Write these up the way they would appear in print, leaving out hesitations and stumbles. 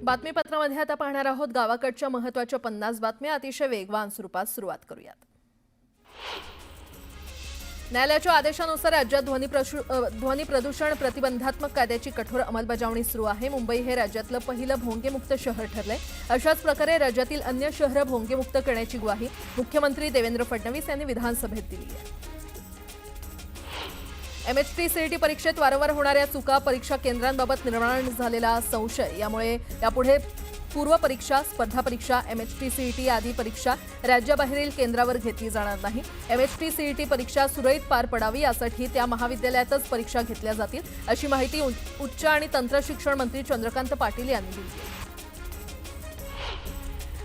बातमीपत्रामध्ये आता पाहणार आहोत गावाकडच्या महत्त्वाच्या 50 बातम्या अतिशय वेगवान स्वरूपात सुरुवात करूयात। न्यायालयाच्या आदेशानुसार राज्यात ध्वनी प्रदूषण प्रतिबंधात्मक कायद्याची कठोर अंमलबजावणी सुरू आहे। मुंबई हे राज्यातलं पहिलं भोंगेमुक्त शहर ठरलंय। अशाच प्रकारे राज्यातील अन्य शहरं भोंगेमुक्त करण्याची ग्वाही मुख्यमंत्री देवेंद्र फडणवीस यांनी विधानसभेत दिली आहे। एमएचटी सीईटी परीक्षेत वारंवार होणाऱ्या चुका, परीक्षा केंद्रांबाबत निर्माण झालेला संशय यामुळे यापुढे पूर्व परीक्षा, स्पर्धा परीक्षा, एमएचटी सीईटी आदी परीक्षा राज्याबाहेरील केंद्रावर घेतली जाणार नाही। एमएचटी सीईटी परीक्षा सुरळीत पार पडावी यासाठी त्या महाविद्यालयातच परीक्षा घेतल्या जातील, अशी माहिती उच्च आणि तंत्र शिक्षण मंत्री चंद्रकांत पाटील यांनी दिली आहे।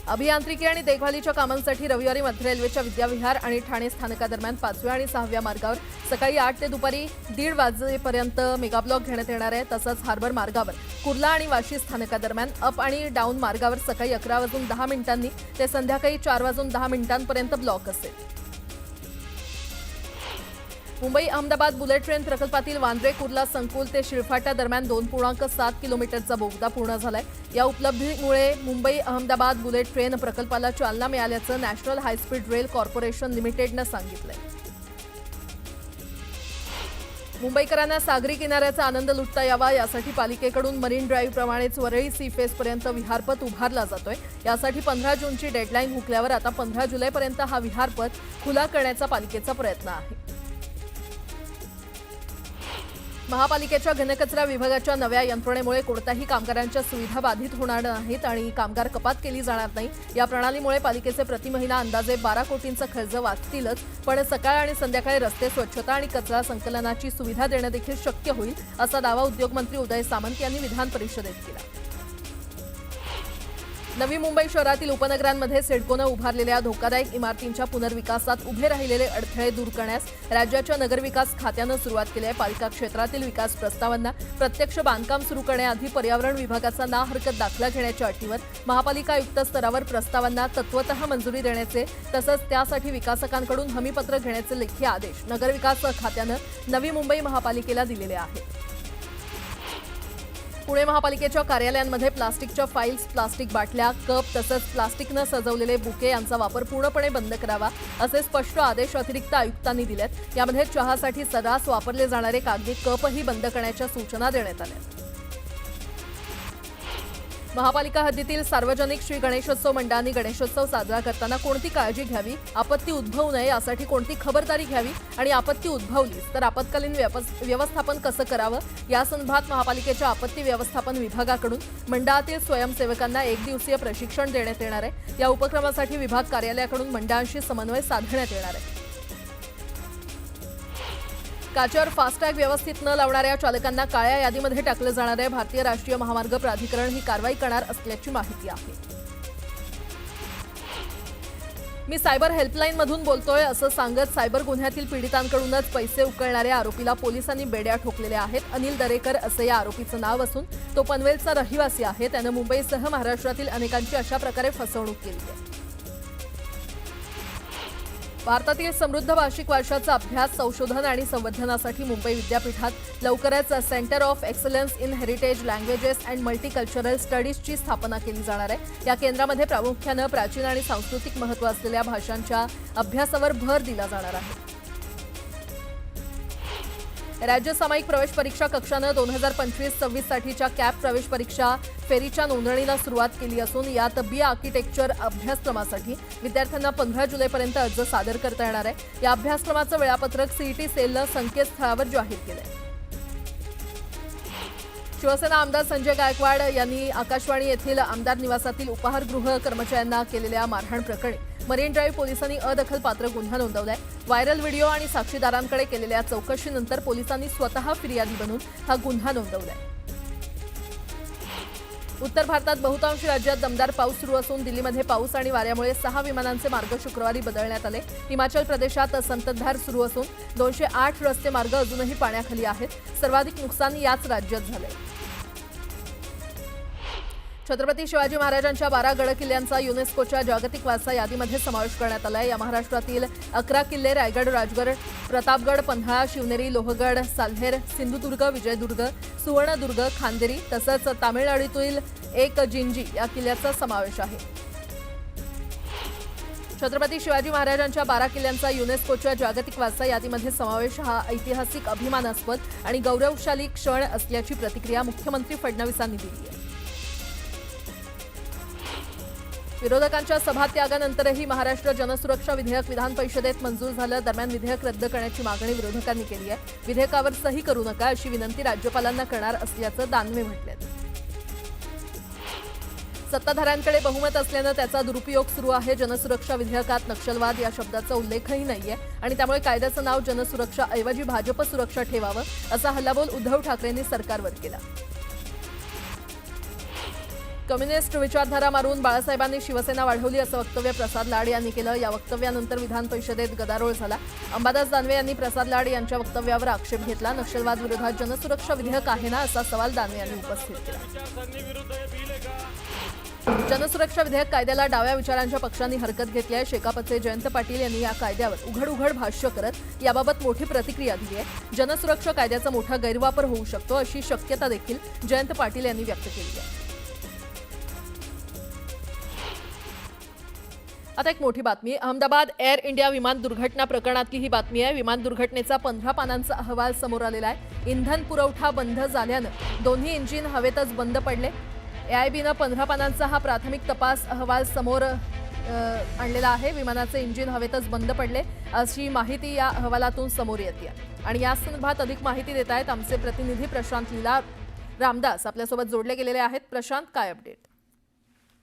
अभियांत्रिकी आणि देखभालीच्या कामांसाठी रविवारी मध्य रेल्वेच्या विद्याविहार आणि ठाणे स्थानकादरम्यान 5व्या आणि 6व्या मार्गावर सकाळी 8 ते दुपारी 1:30 वाजेपर्यंत मेगाब्लॉक घेण्यात येणार आहे। तसंच हार्बर मार्गावर कुर्ला आणि वाशी स्थानकादरम्यान अप आणि डाऊन मार्गावर सकाळी 11:10 ते संध्याकाळी 4:10 ब्लॉक असेल। मुंबई अहमदाबाद बुलेट ट्रेन प्रकल्पातील वांद्रे कुर्ला संकुल ते शिळफाटा दरम्यान 2.7 किलोमीटरचा बोगदा पूर्ण झालाय। या उपलब्धीमुळे मुंबई अहमदाबाद बुलेट ट्रेन प्रकल्पाला चालना मिळाल्याचं नॅशनल हायस्पीड रेल कॉर्पोरेशन लिमिटेडनं सांगितलंय। मुंबईकरांना सागरी किनाऱ्याचा आनंद लुटता यावा यासाठी पालिकेकडून मरीन ड्राईव्ह प्रमाणेच वरळी सी फेसपर्यंत विहारपथ उभारला जातोय। यासाठी 15 जूनची डेडलाईन हुकल्यावर आता 15 जुलैपर्यंत हा विहारपथ खुला करण्याचा पालिकेचा प्रयत्न आहे। महापालिकेच्या घनकचरा विभागाच्या नव्या यंत्रणेमुळे कोणत्याही कामगारांच्या सुविधा बाधित होणार नाहीत आणि कामगार कपात केली जाणार नाही। या प्रणालीमुळे पालिकेचे प्रति महिना अंदाजे 12 कोटींचा खर्च वाचतीलच, पण सकाळ आणि संध्याकाळी रस्ते स्वच्छता आणि कचरा संकलनाची सुविधा देणं देखील शक्य होईल, असा दावा उद्योगमंत्री उदय सामंत यांनी विधान परिषदेत केला। नवी मुंबई शहरातील उपनगरांमध्ये सिडकोनं उभारलेल्या धोकादायक इमारतींच्या पुनर्विकासात उभे राहिलेले अडथळे दूर करण्यास राज्याच्या नगरविकास खात्यानं सुरुवात केली आहे। पालिका क्षेत्रातील विकास प्रस्तावांना प्रत्यक्ष बांधकाम सुरू करण्याआधी पर्यावरण विभागाचा ना हरकत दाखला घेण्याच्या अटीवर महापालिका आयुक्त स्तरावर प्रस्तावांना तत्वतः मंजुरी देण्याचे तसंच त्यासाठी विकासकांकडून हमीपत्र घेण्याचे लेखी आदेश नगरविकास खात्यानं नवी मुंबई महापालिकेला दिलेले आहेत। पुणे महापालिकेच्या कार्यालयांमध्ये प्लास्टिकच्या फाईल्स, प्लास्टिक बाटल्या, कप तसंच प्लास्टिकनं सजवलेले बुके यांचा वापर पूर्णपणे बंद करावा, असे स्पष्ट आदेश अतिरिक्त आयुक्तांनी दिलेत। यामध्ये चहासाठी सर्रास वापरले जाणारे कागदी कपही बंद करण्याच्या सूचना देण्यात आल्या। महापालिका हद्दीतील सार्वजनिक श्री गणेशोत्सव मंडळांनी गणेशोत्सव साजरा करताना कोणती काळजी घ्यावी, आपत्ती उद्भवू नये यासाठी कोणती खबरदारी घ्यावी आणि आपत्ती उद्भवलीच तर आपत्कालीन व्यवस्थापन कसं करावं यासंदर्भात महापालिकेच्या आपत्ती व्यवस्थापन विभागाकडून मंडळातील स्वयंसेवकांना 1 दिवसीय प्रशिक्षण देण्यात येणार आहे। या उपक्रमासाठी विभाग कार्यालयाकडून मंडळांशी समन्वय साधण्यात येणार आहे। काचेवर फास्टॅग व्यवस्थित न लावणाऱ्या चालकांना काळ्या यादीमध्ये टाकलं जाणार आहे। भारतीय राष्ट्रीय महामार्ग प्राधिकरण ही कारवाई करणार असल्याची माहिती आहे। मी सायबर हेल्पलाईनमधून बोलतोय असं सांगत सायबर गुन्ह्यातील पीडितांकडूनच पैसे उकळणाऱ्या आरोपीला पोलिसांनी बेड्या ठोकलेल्या आहेत। अनिल दरेकर असं या आरोपीचं नाव असून तो पनवेलचा रहिवासी आहे। त्यानं मुंबईसह महाराष्ट्रातील अनेकांची अशा प्रकारे फसवणूक केली आहे। भारतातील समृद्ध भाषिक वारशाचा अभ्यास, संशोधन आणि संवर्धनासाठी मुंबई विद्यापीठात लवकरच centre of excellence in heritage languages and multicultural स्टडीजची स्थापना केली जाणार आहे। या केंद्रामध्ये प्रामुख्यानं प्राचीन आणि सांस्कृतिक महत्त्व असलेल्या भाषांच्या अभ्यासावर भर दिला जाणार आहे। राज्य सामायिक प्रवेश परीक्षा कक्षानं 2025-26 साठीच्या कॅप प्रवेश परीक्षा फेरीच्या नोंदणीला सुरुवात केली असून यात बी आर्किटेक्चर अभ्यासक्रमासाठी विद्यार्थ्यांना 15 जुलैपर्यंत अर्ज सादर करता येणार आहे। या अभ्यासक्रमाचं वेळापत्रक सीईटी सेलनं संकेतस्थळावर जाहीर केलंय। शिवसेना आमदार संजय गायकवाड यांनी आकाशवाणी येथील आमदार निवासातील उपाहारगृह कर्मचाऱ्यांना केलेल्या मारहाण प्रकरणी मरीन ड्राईव्ह पोलिसांनी अदखलपात्र गुन्हा नोंदवलाय। व्हायरल व्हिडिओ आणि साक्षीदारांकडे केलेल्या चौकशीनंतर पोलिसांनी स्वतः फिर्यादी बनून हा गुन्हा नोंदवलाय। उत्तर भारतात बहुतांश राज्यात दमदार पाऊस सुरू असून दिल्लीमध्ये पाऊस आणि वाऱ्यामुळे 6 विमानांचे मार्ग शुक्रवारी बदलण्यात आले। हिमाचल प्रदेशात संततधार सुरू असून 208 रस्ते मार्ग अजूनही पाण्याखाली आहेत। सर्वाधिक नुकसान याच राज्यात झाले। छत्रपती शिवाजी महाराजांच्या 12 गड किल्ल्यांचा युनेस्कोच्या जागतिक वारसा यादीमध्ये समावेश करण्यात आला आहे। या महाराष्ट्रातील 11 किल्ले रायगड, राजगड, प्रतापगड, पन्हाळा, शिवनेरी, लोहगड, साल्हेर, सिंधुदुर्ग, विजयदुर्ग, सुवर्णदुर्ग, खांदेरी तसंच तामिळनाडूतील एक जिंजी या किल्ल्याचा समावेश आहे. छत्रपती शिवाजी महाराजांच्या 12 किल्ल्यांचा युनेस्कोच्या जागतिक वारसा यादीमध्ये समावेश हा ऐतिहासिक अभिमानास्पद आणि गौरवशाली क्षण असल्याची प्रतिक्रिया मुख्यमंत्री फडणवीसांनी दिली आहे. विरोधकांच्या सभात्यागानंतरही महाराष्ट्र जनसुरक्षा विधेयक विधान परिषदेत मंजूर झालं. दरम्यान विधेयक रद्द करण्याची मागणी विरोधकांनी केली आहे. विधेयकावर सही करू नका अशी विनंती राज्यपालांना करणार असल्याचं दानवे म्हटलं. सत्ताधाऱ्यांकडे बहुमत असल्यानं त्याचा दुरुपयोग सुरू आहे. जनसुरक्षा विधेयकात नक्षलवाद या शब्दाचा उल्लेखही नाहीये आणि त्यामुळे कायद्याचं नाव जनसुरक्षा ऐवजी भाजप सुरक्षा ठेवावं असा हल्लाबोल उद्धव ठाकरेंनी सरकारवर केला. कम्युनिस्ट विचारधारा मारून बाळासाहेबांनी शिवसेना वाढवली असं वक्तव्य प्रसाद लाड यांनी केलं. या वक्तव्यानंतर विधान परिषदेत गदारोळ झाला. अंबादास दानवे यांनी प्रसाद लाड यांच्या वक्तव्यावर आक्षेप घेतला. नक्षलवाद विरोधात जनसुरक्षा विधेयक आहे ना असा सवाल दानवे यांनी उपस्थित केला. जनसुरक्षा विधेयक कायद्याला डाव्या विचारांच्या पक्षांनी हरकत घेतली आहे. शेकापचे जयंत पाटील यांनी या कायद्यावर उघड भाष्य करत याबाबत मोठी प्रतिक्रिया दिली आहे. जनसुरक्षा कायद्याचा मोठा गैरवापर होऊ शकतो अशी शक्यता देखील जयंत पाटील यांनी व्यक्त केली आहे. आता एक मोठी बातमी. अहमदाबाद एअर इंडिया विमान दुर्घटना प्रकरणातली ही बातमी आहे. विमान दुर्घटनेचा 15 पानांचा अहवाल समोर आलेला आहे. इंधन पुरवठा बंद झाल्यानं दोन्ही इंजिन हवेतच बंद पडले. एआयबीनं 15 पानांचा हा प्राथमिक तपास अहवाल समोर आणलेला आहे. विमानाचे इंजिन हवेतच बंद पडले अशी माहिती या अहवालातून समोर येते आणि या संदर्भात अधिक माहिती देत आहेत आमचे प्रतिनिधी प्रशांत लीला रामदास आपल्यासोबत जोडले गेलेले आहेत. प्रशांत, काय अपडेट?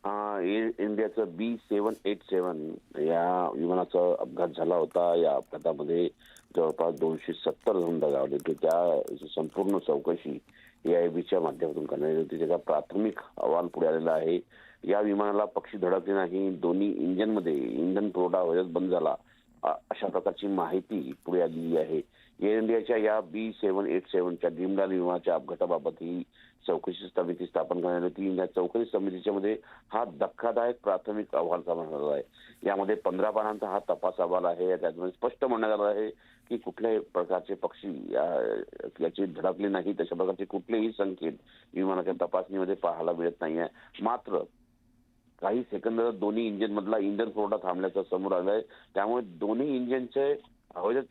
एअर इंडियाचं B787 या विमानाचा अपघात झाला होता. या अपघातामध्ये जवळपास 270 जण दगावले. त्या संपूर्ण चौकशी एआयबीच्या माध्यमातून करण्यात आली होती. त्याचा प्राथमिक अहवाल पुढे आलेला आहे. या विमानाला पक्षी धडकले नाही. दोन्ही इंजिनमध्ये इंधन पुरवठा व्हायच बंद झाला अशा प्रकारची माहिती पुढे आलेली आहे. एअर इंडियाच्या या B787च्या ड्रीमलाईन विमानाच्या अपघाताबाबत ही चौकशी समिती स्थापन करण्यात आली होती. या चौकशी समितीच्या मध्ये हा धक्कादायक प्राथमिक अहवाल सादर झाला आहे. यामध्ये 15 पानांचा हा तपास अहवाल आहे. त्यामध्ये स्पष्ट म्हणण्यात आलं आहे की कुठल्याही प्रकारचे पक्षी याची धडकले नाही. तशा प्रकारचे कुठलेही संकेत विमानाच्या तपासणीमध्ये पाहायला मिळत नाहीये. मात्र काही सेकंद दोन्ही इंजिन मधला इंधन पुरवठा थांबल्याचं समोर आलंय. त्यामुळे दोन्ही इंजिनचे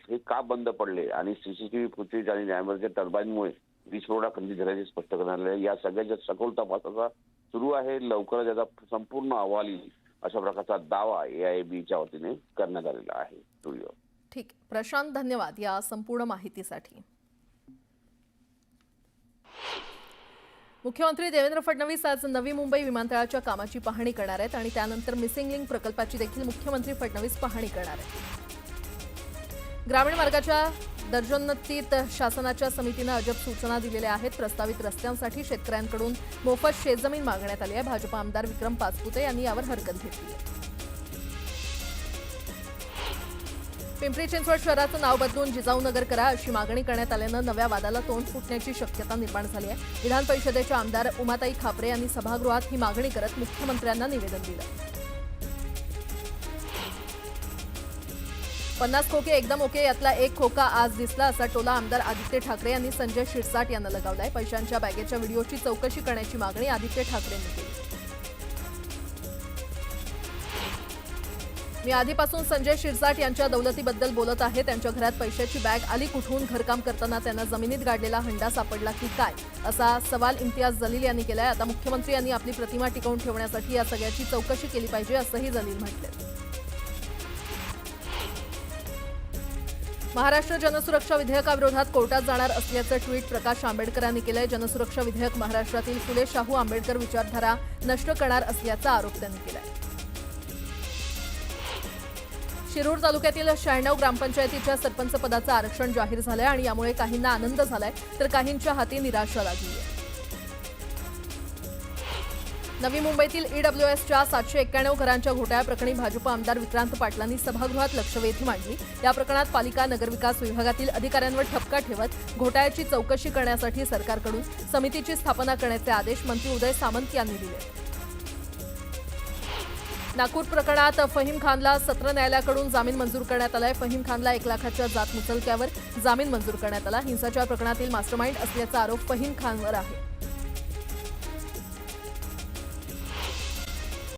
हे का बंद पडले आणि सीसीटीव्ही फुटेज आणि न्यायालयाच्या टर्बाईनमुळे वीज पुरवठा खंडित झाल्याचे स्पष्ट करण्यात आले. या सगळ्याच्या सखोल तपासाचा सुरू आहे. लवकरच याचा संपूर्ण अहवाल येईल अशा प्रकारचा दावा एआयबीच्या वतीने करण्यात आलेला आहे. स्टुडिओ ठीक. प्रशांत, धन्यवाद या संपूर्ण माहितीसाठी. मुख्यमंत्री देवेंद्र फडणवीस आज नवी मुंबई विमानतळाच्या कामाची पाहणी करणार आहेत आणि त्यानंतर मिसिंग लिंक प्रकल्पाची देखील मुख्यमंत्री फडणवीस पाहणी करणार आहेत. ग्रामीण मार्गाच्या दर्जोन्नतीत शासनाच्या समितीनं अजब सूचना दिलेल्या आहेत. प्रस्तावित रस्त्यांसाठी शेतकऱ्यांकडून मोफत शेतजमीन मागण्यात आली आहे. भाजप आमदार विक्रम पाचपुते यांनी यावर हरकत घेतली आहे. पिंपरी चिंचवड शहराचं नाव बदलून जिजाऊनगर करा अशी मागणी करण्यात आल्यानं नव्या वादाला तोंड फुटण्याची शक्यता निर्माण झाली आहे. विधान परिषदेच्या आमदार उमाताई खापरे यांनी सभागृहात ही मागणी करत मुख्यमंत्र्यांना निवेदन दिलं. 50 खोके एकदम ओके यातला एक खोका आज दिसला असा टोला आमदार आदित्य ठाकरे यांनी संजय शिरसाट यांना लगावलाय. पैशांच्या बॅगेच्या व्हिडिओची चौकशी करण्याची मागणी आदित्य ठाकरेंनी केली. मी आधीपासून संजय शिरसाट यांच्या दौलतीबद्दल बोलत आहे. त्यांच्या घरात पैशाची बॅग आली कुठून? घरकाम करताना त्यांना जमिनीत गाडलेला हंडा सापडला की काय असा सवाल इम्तियाज जलील यांनी केलाय. आता मुख्यमंत्री यांनी आपली प्रतिमा टिकवून ठेवण्यासाठी या सगळ्याची चौकशी केली पाहिजे असंही जलील म्हटलं. महाराष्ट्र जनसुरक्षा विधेयकाविरोधात कोर्टात जाणार असल्याचं ट्विट प्रकाश आंबेडकर यांनी केलंय. जनसुरक्षा विधेयक महाराष्ट्रातील फुले शाहू आंबेडकर विचारधारा नष्ट करणार असल्याचा आरोप त्यांनी केलाय. शिरूर तालुक्यातील 96 ग्रामपंचायतीच्या सरपंच पदाचं आरक्षण जाहीर झालंय आणि यामुळे काहींना आनंद झालाय तर काहींच्या हाती निराशा लागली आहे. नवी मुंबईतील ईडब्ल्यूएसच्या 791 घरांच्या घोटाळ्याप्रकरणी भाजप आमदार विक्रांत पाटलांनी सभागृहात लक्षवेधी मांडली. या प्रकरणात पालिका नगरविकास विभागातील अधिकाऱ्यांवर ठपका ठेवत घोटाळ्याची चौकशी करण्यासाठी सरकारकडून समितीची स्थापना करण्याचे आदेश मंत्री उदय सामंत यांनी दिले. नागपूर प्रकरणात फहीम खानला सत्र न्यायालयाकडून जामीन मंजूर करण्यात आलाय. फहीम खानला 1 लाखाच्या जात मुचलक्यावर जामीन मंजूर करण्यात आला. हिंसाचार प्रकरणातील मास्टरमाइंड असल्याचा आरोप फहीम खानवर आहे.